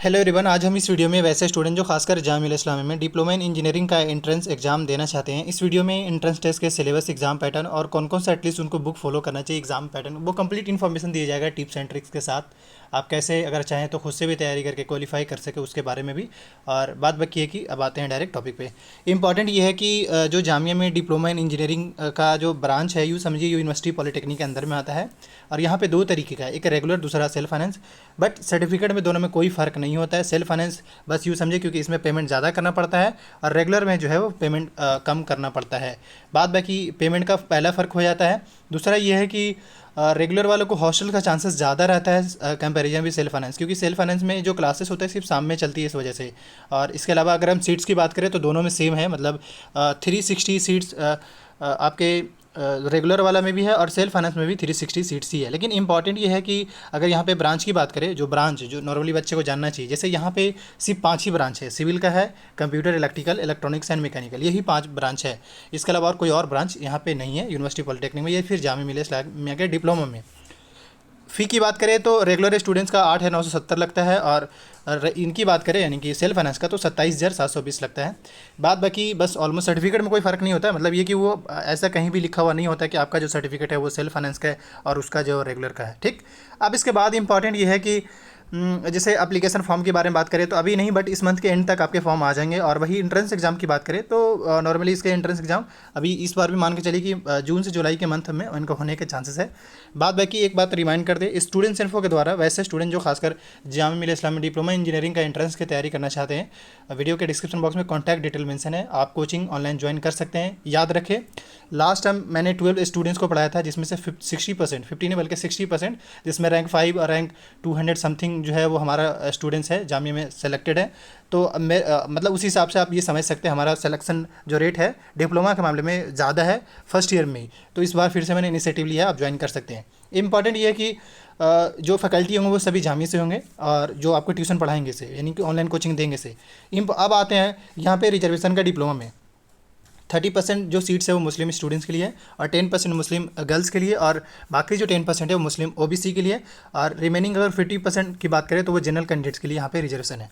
Hello everyone. आज हम इस वीडियो में वैसे स्टूडेंट जो खासकर जामिया इस्लामिया में डिप्लोमा इन इंजीनियरिंग का एंट्रेंस एग्जाम देना चाहते हैं, इस वीडियो में एंट्रेंस टेस्ट के सिलेबस, एग्जाम पैटर्न और कौन कौन सा एटलीस्ट उनको बुक फॉलो करना चाहिए एग्जाम पैटर्न, वो कंप्लीट इन्फॉर्मेशन दिया जाएगा टिप्स एंड ट्रिक्स के साथ। आप कैसे अगर चाहें तो खुद से भी तैयारी करके क्वालिफाई कर सके उसके बारे में भी। और बात बाकी है कि अब आते हैं डायरेक्ट टॉपिक पे। इंपॉर्टेंट ये है कि जो जामिया में डिप्लोमा इन इंजीनियरिंग का जो ब्रांच है, यूँ समझिए यूनिवर्सिटी पॉलिटेक्निक के अंदर में आता है। और यहाँ पे दो तरीके का है, एक रेगुलर, दूसरा सेल्फ फाइनेंस। बट सर्टिफिकेट में दोनों में कोई फ़र्क नहीं होता है। सेल्फ फाइनेंस बस यूँ समझे क्योंकि इसमें पेमेंट ज़्यादा करना पड़ता है, और रेगुलर में जो है वो पेमेंट कम करना पड़ता है। बाद बाकी पेमेंट का पहला फ़र्क हो जाता है। दूसरा ये है कि रेगुलर वालों को हॉस्टल का चांसेस ज़्यादा रहता है कंपैरिजन भी सेल्फ फाइनेंस, क्योंकि सेल्फ फाइनेंस में जो क्लासेस होता है सिर्फ शाम में चलती है इस वजह से। और इसके अलावा अगर हम सीट्स की बात करें तो दोनों में सेम है, मतलब 360 सीट्स आपके रेगुलर वाला में भी है और सेल्फ फाइनेंस में भी 360 सीट्स ही है। लेकिन इंपॉर्टेंट ये है कि अगर यहाँ पे ब्रांच की बात करें, जो ब्रांच जो नॉर्मली बच्चे को जानना चाहिए, जैसे यहाँ पे सिर्फ 5 ही ब्रांच है। सिविल का है, computer, electrical, electronics and mechanical, यही 5 ब्रांच है। इसके अलावा और कोई और ब्रांच यहाँ पे नहीं है यूनिवर्सिटी पॉलिटेक्निक में, या फिर जामिया मिलिया इस्लामिया के डिप्लोमा में। फ़ी की बात करें तो रेगुलर स्टूडेंट्स का 8,970 लगता है, और इनकी बात करें यानी कि सेल्फ फाइनेंस का तो 27,720 लगता है। बात बाकी बस ऑलमोस्ट सर्टिफिकेट में कोई फ़र्क नहीं होता है, मतलब ये कि वो ऐसा कहीं भी लिखा हुआ नहीं होता कि आपका जो सर्टिफिकेट है वो सेल्फ फाइनेंस का है और उसका जो रेगुलर का है। ठीक। अब इसके बाद इंपॉर्टेंट ये है कि जैसे एप्लीकेशन फॉर्म के बारे में बात करें तो अभी नहीं, बट इस मंथ के एंड तक आपके फॉर्म आ जाएंगे। और वही एंट्रेंस एग्जाम की बात करें तो नॉर्मली इसके एंट्रेंस एग्जाम अभी इस बार भी मान के चलिए कि जून से जुलाई के मंथ में इनको होने के चांसेस है। बाद बाकी एक बात रिमाइंड कर दे, स्टूडेंट्स इन्फो के द्वारा वैसे स्टूडेंट जो खासकर जामिया मिलिया इस्लामिया डिप्लोमा इंजीनियरिंग का एंट्रेंस की तैयारी करना चाहते हैं, वीडियो के डिस्क्रिप्शन बॉक्स में कॉन्टैक्ट डिटेल मेंशन है, आप कोचिंग ऑनलाइन ज्वाइन कर सकते हैं। याद रखें, लास्ट टाइम मैंने 12 स्टूडेंट्स को पढ़ाया था, जिसमें से 60%, 50 नहीं बल्कि 60%, जिसमें रैंक 5 और रैंक 200 समथिंग जो है वो हमारा स्टूडेंट्स है जामिया में सेलेक्टेड है। तो अब मैं मतलब उसी हिसाब से आप ये समझ सकते हैं हमारा सिलेक्शन जो रेट है डिप्लोमा के मामले में ज़्यादा है फर्स्ट ईयर में ही। तो इस बार फिर से मैंने इनिशिएटिव लिया, आप ज्वाइन कर सकते हैं। इंपॉर्टेंट ये है कि जो फैकल्टी होंगे वो सभी जामिया से होंगे, और जो आपको ट्यूशन पढ़ाएंगे से यानी कि ऑनलाइन कोचिंग देंगे से। अब आते हैं यहाँ पे रिजर्वेशन का डिप्लोमा में 30% जो सीट्स है वो मुस्लिम स्टूडेंट्स के लिए है, और 10% मुस्लिम गर्ल्स के लिए, और बाकी जो 10% है वो मुस्लिम ओबीसी के लिए। और रिमेनिंग अगर 50% की बात करें तो वो जनरल कैंडिडेट्स के लिए यहाँ पे रिजर्वेशन है।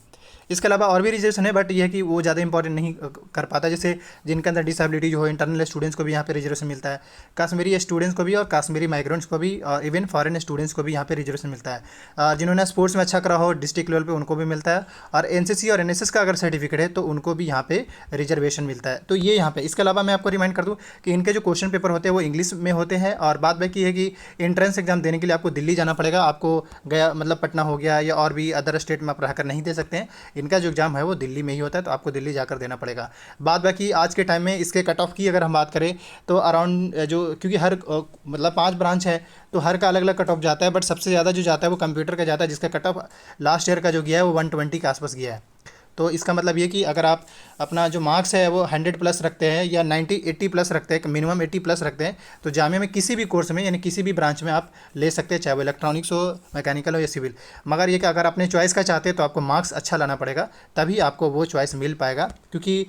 इसके अलावा और भी रिजर्वेशन है, बट यह है कि वो ज़्यादा इंपॉर्टेंट नहीं कर पाता। जैसे जिनके अंदर डिसेबिलिटी जो हो, इंटरनल स्टूडेंट्स को भी यहाँ पे रिजर्वेशन मिलता है, कश्मीरी स्टूडेंट्स को भी और कश्मीरी माइग्रेंट्स को भी, और इवन फॉरेन स्टूडेंट्स को भी यहाँ पे रिजर्वेशन मिलता है। जिन्होंने स्पोर्ट्स में अच्छा करा हो डिस्ट्रिक्ट लेवल पे उनको भी मिलता है, और एनसीसी और एनएसएस का अगर सर्टिफिकेट है तो उनको भी यहाँ पे रिजर्वेशन मिलता है। तो ये यहाँ पे। इसके अलावा मैं आपको रिमाइंड कर दूँ कि इनके जो क्वेश्चन पेपर होते हैं वो इंग्लिश में होते हैं। और बात बाकी है कि एंट्रेंस एग्जाम देने के लिए आपको दिल्ली जाना पड़ेगा। आपको गया मतलब पटना हो गया या और भी अदर स्टेट में आप रहकर नहीं दे सकते हैं। इनका जो एग्ज़ाम है वो दिल्ली में ही होता है, तो आपको दिल्ली जाकर देना पड़ेगा। बाद बाकी आज के टाइम में इसके कट ऑफ की अगर हम बात करें तो अराउंड जो, क्योंकि हर मतलब 5 ब्रांच है तो हर का अलग अलग कट ऑफ जाता है, बट सबसे ज़्यादा जो जाता है वो कंप्यूटर का जाता है, जिसका कट ऑफ लास्ट ईयर का जो गया है वो 120 के आसपास गया है। तो इसका मतलब ये कि अगर आप अपना जो मार्क्स है वो 100 प्लस रखते हैं या 80 प्लस रखते हैं, मिनिमम 80 प्लस रखते हैं, तो जामिया में किसी भी कोर्स में यानी किसी भी ब्रांच में आप ले सकते हैं, चाहे वो इलेक्ट्रॉनिक्स हो, मैकेनिकल हो या सिविल। मगर ये कि अगर अपने चॉइस का चाहते हैं तो आपको मार्क्स अच्छा लाना पड़ेगा, तभी आपको वो चॉइस मिल पाएगा। क्योंकि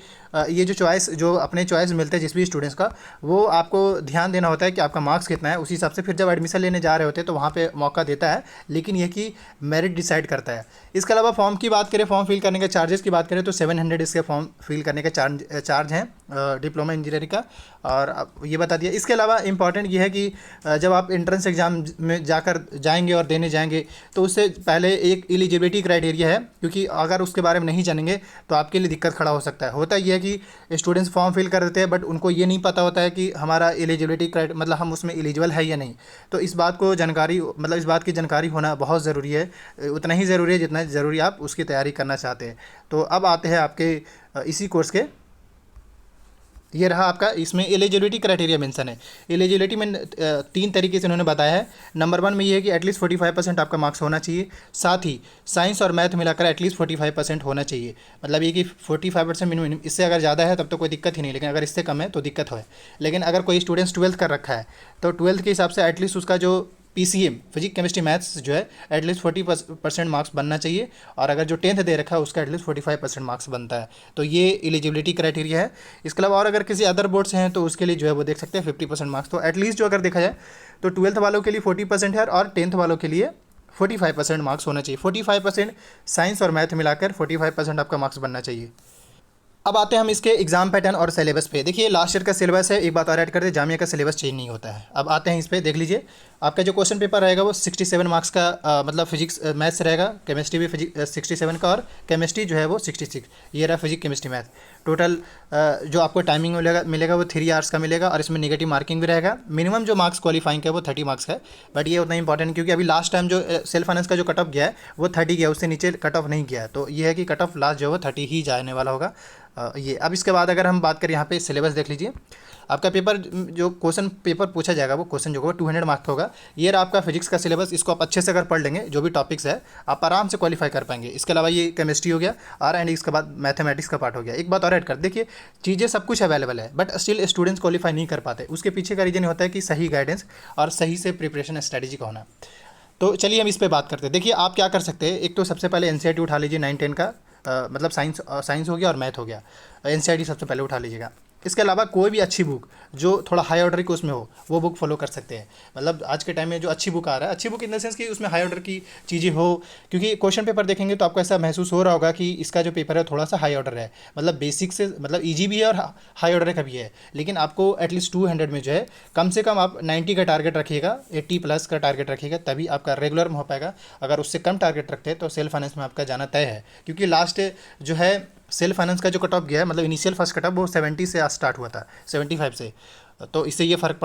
ये जो चॉइस जो अपने चॉइस मिलते हैं जिस भी स्टूडेंट्स का, वो आपको ध्यान देना होता है कि आपका मार्क्स कितना है, उसी हिसाब से फिर जब एडमिशन लेने जा रहे होते हैं तो वहाँ पे मौका देता है, लेकिन ये कि मेरिट डिसाइड करता है। इसके अलावा फॉर्म की बात करें, फॉर्म फिल करने के चार्जेस की बात करें तो 700 इसके फॉर्म फिल करने के चार्ज हैं डिप्लोमा इंजीनियरिंग का, और अब ये बता दिया। इसके अलावा इंपॉर्टेंट ये है कि जब आप एंट्रेंस एग्जाम में जाएंगे और देने जाएंगे तो उससे पहले एक एलिजिबिलिटी क्राइटेरिया है, क्योंकि अगर उसके बारे में नहीं जानेंगे तो आपके लिए दिक्कत खड़ा हो सकता है। होता ये है कि स्टूडेंट्स फॉर्म फिल कर देते हैं, बट उनको ये नहीं पता होता है कि हमारा एलिजिबिलिटी क्राइटेरिया मतलब हम उसमें एलिजिबल है या नहीं। तो इस बात को जानकारी मतलब इस बात की जानकारी होना बहुत ज़रूरी है, उतना ही ज़रूरी है जितना ज़रूरी आप उसकी तैयारी करना चाहते हैं। तो अब आते हैं आपके इसी कोर्स के, ये रहा आपका, इसमें एलिजिबिलिटी क्राइटेरिया मेंशन है। एलिजिबिलिटी में 3 तरीके से उन्होंने बताया है। नंबर 1 में ये है कि एटलीस्ट 45% आपका मार्क्स होना चाहिए, साथ ही साइंस और मैथ मिलाकर एटलीस्ट 45% होना चाहिए। मतलब ये कि 45% मिनिमम, इससे अगर ज़्यादा है तब तो कोई दिक्कत ही नहीं, लेकिन अगर इससे कम है तो दिक्कत है। लेकिन अगर कोई स्टूडेंट्स 12th कर रखा है तो 12th के हिसाब से एटलीस्ट उसका जो पीसीएम फिजिक्स केमिस्ट्री मैथ्स जो है एटलीस्ट 40% मार्क्स बनना चाहिए, और अगर जो 10th दे रखा है उसका एटलीस्ट 45% मार्क्स बनता है। तो ये एलिजिबिलिटी क्राइटेरिया है। इसके अलावा और अगर किसी अदर बोर्ड्स हैं तो उसके लिए जो है वो देख सकते हैं 50% मार्क्स। तो एटलीस्ट जो अगर देखा जाए तो 12th वालों के लिए 40% है और 10th वालों के लिए 45% मार्क्स होना चाहिए। 45% साइंस और मैथ मिलाकर 45% आपका मार्क्स बनना चाहिए। अब आते हैं हम इसके एग्जाम पैटर्न और सिलेबस पे। देखिए लास्ट ईयर का सिलेबस है, एक बात और ऐड कर दे, जामिया का सिलेबस चेंज नहीं होता है। अब आते हैं इस पे, देख लीजिए आपका जो क्वेश्चन पेपर रहेगा वो 67 मार्क्स का मतलब फिजिक्स मैथ्स रहेगा, केमिस्ट्री भी फिजिक्स 67 का, और केमिस्ट्री जो है वो 66। ये रहा फिजिक्स केमिस्ट्री मैथ। टोटल जो आपको टाइमिंग मिलेगा वो 3 आवर्स का मिलेगा, और इसमें नेगेटिव मार्किंग भी रहेगा। मिनिमम जो मार्क्स क्वालिफाइंग का है वो 30 मार्क्स का है, बट ये उतना इंपॉर्टेंट क्योंकि अभी लास्ट टाइम जो सेल्फ फाइनेंस का जो कट ऑफ गया है वो 30 गया, उससे नीचे कट ऑफ नहीं गया है। तो ये है कि कट ऑफ लास्ट जो है वो 30 ही जाने वाला होगा। ये अब इसके बाद अगर हम बात करें यहाँ पे सिलेबस देख लीजिए, आपका पेपर जो क्वेश्चन पेपर पूछा जाएगा वो क्वेश्चन जो होगा 200 मार्क्स का होगा। ये रहा आपका फिजिक्स का सिलेबस, इसको आप अच्छे से अगर पढ़ लेंगे जो भी टॉपिक्स है आप आराम से क्वालिफाई कर पाएंगे। इसके अलावा ये केमिस्ट्री हो गया और एंड इसके बाद मैथमेटिक्स का पार्ट हो गया। एक बात और ऐड कर, देखिए चीज़ें सब कुछ अवेलेबल है बट स्टिल स्टूडेंट्स क्वालिफाई नहीं कर पाते। उसके पीछे का रीज़न होता है कि सही गाइडेंस और सही से प्रिपरेशन स्ट्रैटेजी का होना। तो चलिए हम इस पर बात करते हैं। देखिए आप क्या कर सकते हैं, एक तो सबसे पहले एनसीईआरटी उठा लीजिए 9-10 का, मतलब साइंस हो गया और मैथ हो गया, एनसीईआरटी सबसे पहले उठा लीजिएगा। इसके अलावा कोई भी अच्छी बुक जो थोड़ा हाई ऑर्डर की उसमें हो वो बुक फॉलो कर सकते हैं। मतलब आज के टाइम में जो अच्छी बुक आ रहा है, अच्छी बुक इन द सेंस कि उसमें हाई ऑर्डर की चीज़ें हो, क्योंकि क्वेश्चन पेपर देखेंगे तो आपको ऐसा महसूस हो रहा होगा कि इसका जो पेपर है थोड़ा सा हाई ऑर्डर है, मतलब बेसिक से मतलब ईजी भी है और हाई ऑर्डर का भी है। लेकिन आपको एटलीस्ट 200 में जो है कम से कम आप 90 का टारगेट रखिएगा, 80+ का टारगेट रखिएगा, तभी आपका रेगुलर में हो पाएगा। अगर उससे कम टारगेट रखते हैं तो सेल्फ फाइनेंस में आपका जाना तय है, क्योंकि लास्ट जो है सेल्फ फाइनेंस का जो कट ऑफ गया है, मतलब इनिशियल फर्स्ट कट ऑफ वो 70 से स्टार्ट हुआ था, 75 से। तो इससे ये फ़र्क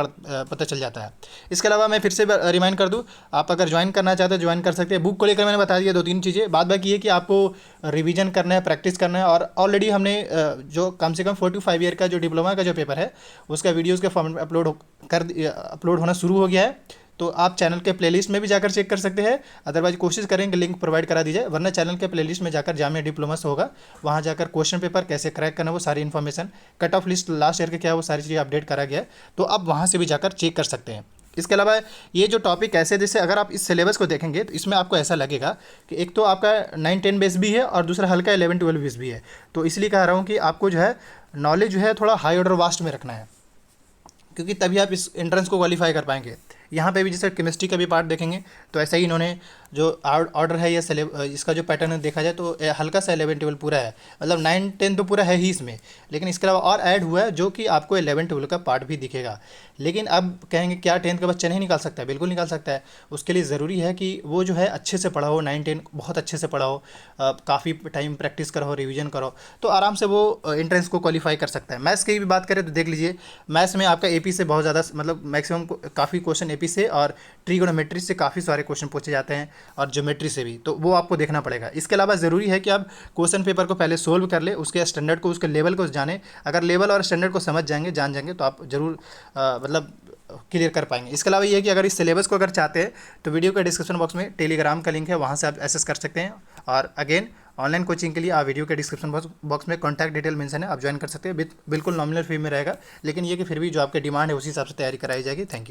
पता चल जाता है। इसके अलावा मैं फिर से रिमाइंड कर दूं, आप अगर ज्वाइन करना चाहते हैं ज्वाइन कर सकते हैं। बुक को लेकर मैंने बता दिया 2-3 चीज़ें। बाद बाकी ये कि आपको रिवीजन करना है, प्रैक्टिस करना है, और ऑलरेडी हमने जो कम से कम 4 to 5 ईयर का जो डिप्लोमा का जो पेपर है उसका वीडियोज़ के फॉर्मेट में अपलोड होना शुरू हो गया है। तो आप चैनल के प्लेलिस्ट में भी जाकर चेक कर सकते हैं, अदरवाइज कोशिश करेंगे लिंक प्रोवाइड करा दीजिए, वरना चैनल के प्लेलिस्ट में जाकर जामिया डिप्लोमा से होगा, वहाँ जाकर क्वेश्चन पेपर कैसे क्रैक करना वो सारी information, cut off list last year के क्या है वो सारी चीज़ें अपडेट करा गया है, तो आप वहाँ से भी जाकर चेक कर सकते हैं। इसके अलावा ये जो टॉपिक ऐसे, जैसे अगर आप इस सिलेबस को देखेंगे तो इसमें आपको ऐसा लगेगा कि एक तो आपका 9-10 बेस भी है और दूसरा हल्का 11-12 बेस भी है। तो इसलिए कह रहा हूँ कि आपको जो है नॉलेज जो है थोड़ा हाई ऑर्डर वास्ट में रखना है, क्योंकि तभी आप इस एंट्रेंस को क्वालिफाई कर पाएंगे। यहाँ पे भी जैसे केमिस्ट्री का भी पार्ट देखेंगे तो ऐसा ही इन्होंने जो ऑर्डर है या इसका जो पैटर्न है देखा जाए तो हल्का सा 11-12 पूरा है, मतलब 9-10 तो पूरा है ही इसमें, लेकिन इसके अलावा और ऐड हुआ है जो कि आपको 11-12 का पार्ट भी दिखेगा। लेकिन अब कहेंगे क्या 10th का बच्चा नहीं निकाल सकता है? बिल्कुल निकाल सकता है। उसके लिए ज़रूरी है कि वो जो है अच्छे से पढ़ा हो, 9-10 बहुत अच्छे से पढ़ा हो, काफ़ी टाइम प्रैक्टिस करो, रिविजन करो, तो आराम से वो एंट्रेंस को क्वालिफाई कर सकता है। मैथ्स की भी बात करें तो देख लीजिए, मैथ्स में आपका एपी से बहुत ज़्यादा, मतलब मैक्सिमम काफ़ी क्वेश्चन एपी से और ट्रिगोनोमेट्री से काफ़ी सारे क्वेश्चन पूछे जाते हैं, और ज्योमेट्री से भी, तो वो आपको देखना पड़ेगा। इसके अलावा ज़रूरी है कि आप क्वेश्चन पेपर को पहले सोल्व कर ले, उसके स्टैंडर्ड को, उसके लेवल को जाने। अगर लेवल और स्टैंडर्ड को समझ जाएंगे, जान जाएंगे, तो आप ज़रूर मतलब क्लियर कर पाएंगे। इसके अलावा ये है कि अगर इस सिलेबस को अगर चाहते हैं तो वीडियो के डिस्क्रिप्शन बॉक्स में टेलीग्राम का लिंक है, वहाँ से आप एक्सेस कर सकते हैं। और अगेन ऑनलाइन कोचिंग के लिए आप वीडियो के डिस्क्रिप्शन बॉक्स में कॉन्टैक्ट डिटेल मेंशन है, आप ज्वाइन कर सकते हैं। बिल्कुल नॉमिनल फी में रहेगा, लेकिन ये कि फिर भी जो आपके डिमांड है उसी हिसाब से तैयारी कराई जाएगी। Thank you.